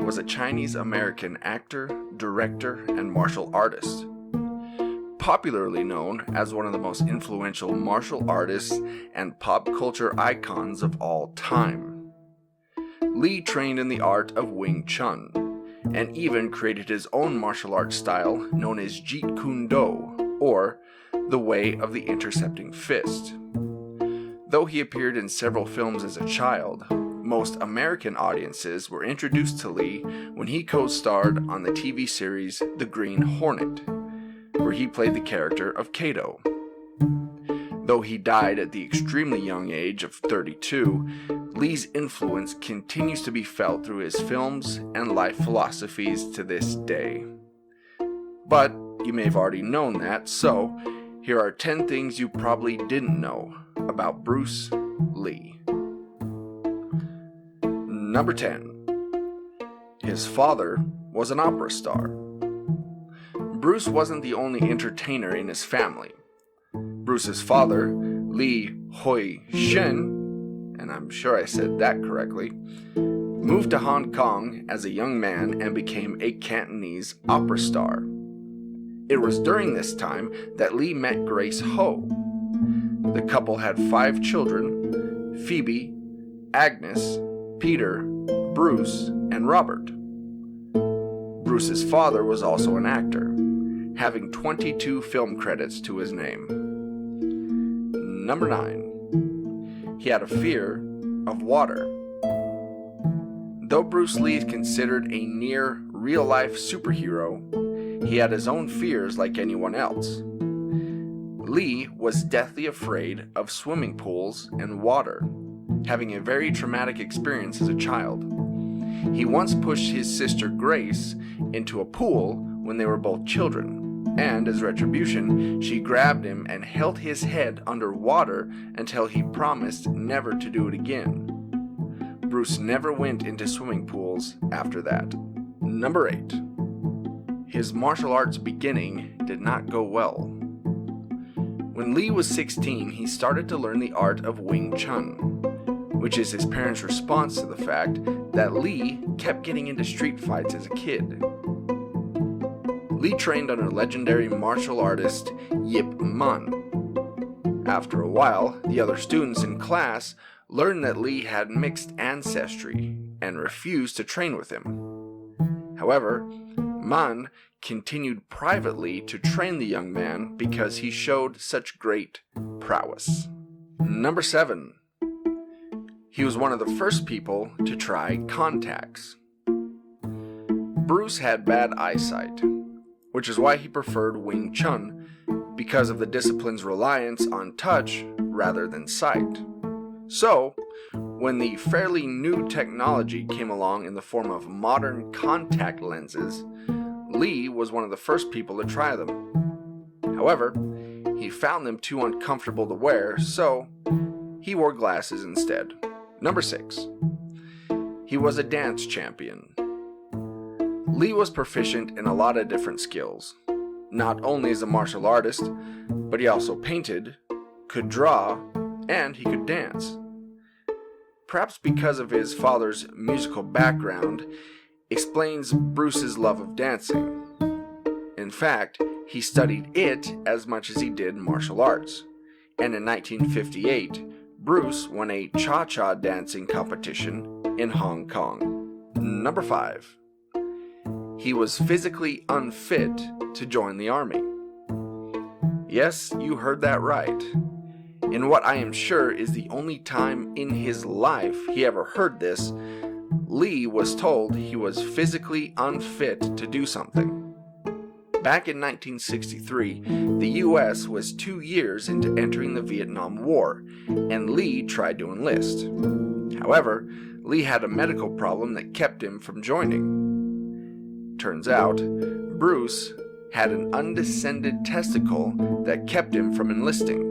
was a Chinese-American actor, director, and martial artist. Popularly known as one of the most influential martial artists and pop culture icons of all time. Lee trained in the art of Wing Chun, and even created his own martial arts style known as Jeet Kune Do, or the Way of the Intercepting Fist. Though he appeared in several films as a child, most American audiences were introduced to Lee when he co-starred on the TV series The Green Hornet, where he played the character of Kato. Though he died at the extremely young age of 32, Lee's influence continues to be felt through his films and life philosophies to this day. But you may have already known that, so here are 10 things you probably didn't know about Bruce Lee. Number 10. His father was an opera star. Bruce wasn't the only entertainer in his family. Bruce's father, Lee Hoi Shin, and I'm sure I said that correctly, moved to Hong Kong as a young man and became a Cantonese opera star. It was during this time that Lee met Grace Ho. The couple had 5 children: Phoebe, Agnes, Peter, Bruce, and Robert. Bruce's father was also an actor, having 22 film credits to his name. Number 9. He had a fear of water. Though Bruce Lee is considered a near real-life superhero, he had his own fears like anyone else. Lee was deathly afraid of swimming pools and water, having a very traumatic experience as a child. He once pushed his sister Grace into a pool when they were both children, and as retribution, she grabbed him and held his head under water until he promised never to do it again. Bruce never went into swimming pools after that. Number 8. His martial arts beginning did not go well. When Lee was 16, he started to learn the art of Wing Chun, which is his parents' response to the fact that Lee kept getting into street fights as a kid. Lee trained under legendary martial artist Yip Man. After a while, the other students in class learned that Lee had mixed ancestry and refused to train with him. However, Man continued privately to train the young man because he showed such great prowess. Number 7. He was one of the first people to try contacts. Bruce had bad eyesight, which is why he preferred Wing Chun because of the discipline's reliance on touch rather than sight. So, when the fairly new technology came along in the form of modern contact lenses, Lee was one of the first people to try them. However, he found them too uncomfortable to wear, so he wore glasses instead. Number 6. He was a dance champion. Lee was proficient in a lot of different skills. Not only as a martial artist, but he also painted, could draw, and he could dance. Perhaps because of his father's musical background, explains Bruce's love of dancing. In fact, he studied it as much as he did martial arts, and in 1958, Bruce won a cha-cha dancing competition in Hong Kong. Number 5. He was physically unfit to join the army. Yes, you heard that right. In what I am sure is the only time in his life he ever heard this, Lee was told he was physically unfit to do something. Back in 1963, the US was 2 years into entering the Vietnam War, and Lee tried to enlist. However, Lee had a medical problem that kept him from joining. Turns out, Bruce had an undescended testicle that kept him from enlisting.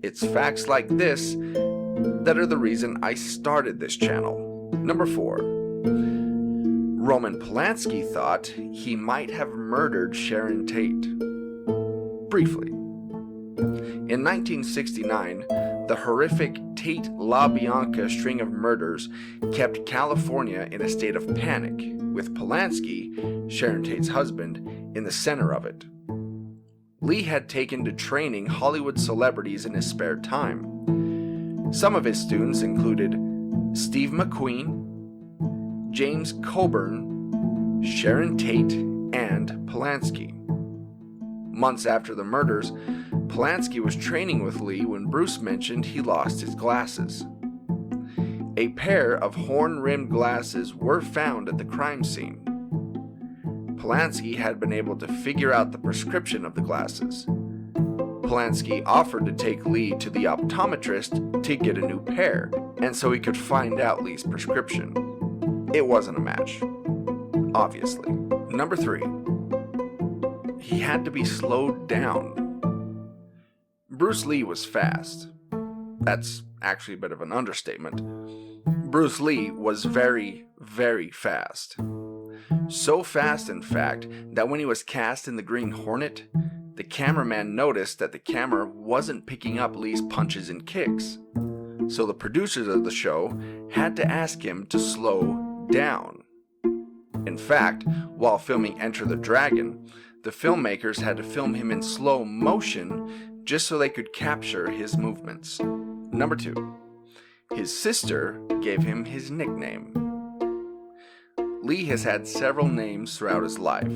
It's facts like this that are the reason I started this channel. Number 4. Roman Polanski thought he might have murdered Sharon Tate. Briefly. In 1969, The horrific Tate LaBianca string of murders kept California in a state of panic, with Polanski, Sharon Tate's husband, in the center of it. Lee had taken to training Hollywood celebrities in his spare time. Some of his students included Steve McQueen, James Coburn, Sharon Tate, and Polanski. Months after the murders, Polanski was training with Lee when Bruce mentioned he lost his glasses. A pair of horn-rimmed glasses were found at the crime scene. Polanski had been able to figure out the prescription of the glasses. Polanski offered to take Lee to the optometrist to get a new pair, and so he could find out Lee's prescription. It wasn't a match, obviously. Number 3. He had to be slowed down. Bruce Lee was fast. That's actually a bit of an understatement. Bruce Lee was very, very fast. So fast, in fact, that when he was cast in the Green Hornet, the cameraman noticed that the camera wasn't picking up Lee's punches and kicks. So the producers of the show had to ask him to slow down. In fact, while filming Enter the Dragon, the filmmakers had to film him in slow motion just so they could capture his movements. Number 2. His sister gave him his nickname. Lee has had several names throughout his life.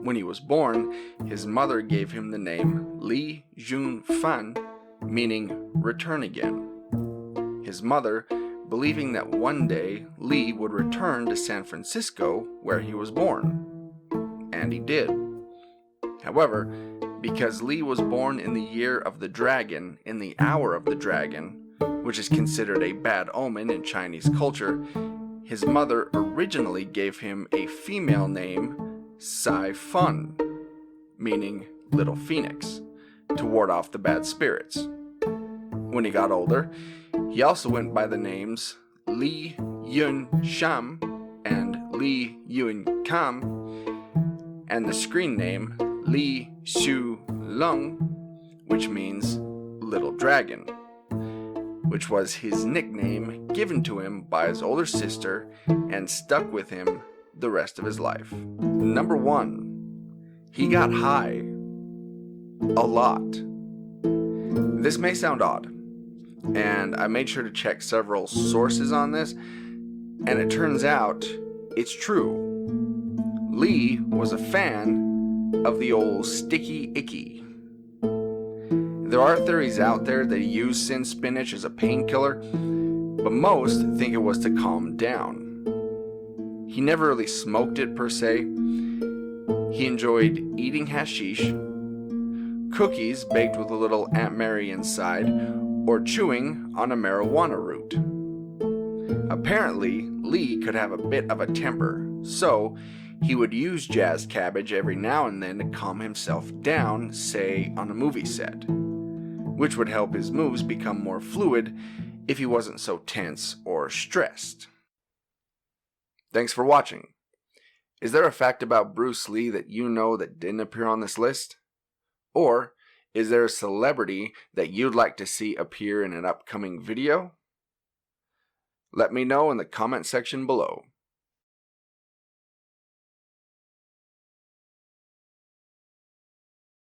When he was born, his mother gave him the name Lee Jun Fan, meaning return again. His mother, believing that one day Lee would return to San Francisco where he was born. And he did. However, because Lee was born in the year of the dragon, in the hour of the dragon, which is considered a bad omen in Chinese culture, his mother originally gave him a female name, Sai Fun, meaning Little Phoenix, to ward off the bad spirits. When he got older, he also went by the names Lee Yun Sham and Lee Yun Kam, and the screen name Lee Shu Lung, which means Little Dragon, which was his nickname given to him by his older sister and stuck with him the rest of his life. Number 1. He got high. A lot. This may sound odd, and I made sure to check several sources on this, and it turns out it's true. Lee was a fan of the old sticky icky. There are theories out there that he used sin spinach as a painkiller, but most think it was to calm down. He never really smoked it per se. He enjoyed eating hashish, cookies baked with a little Aunt Mary inside, or chewing on a marijuana root. Apparently, Lee could have a bit of a temper, so he would use jazz cabbage every now and then to calm himself down, say on a movie set, which would help his moves become more fluid if he wasn't so tense or stressed. Thanks for watching. Is there a fact about Bruce Lee that you know that didn't appear on this list? Or is there a celebrity that you'd like to see appear in an upcoming video? Let me know in the comment section below.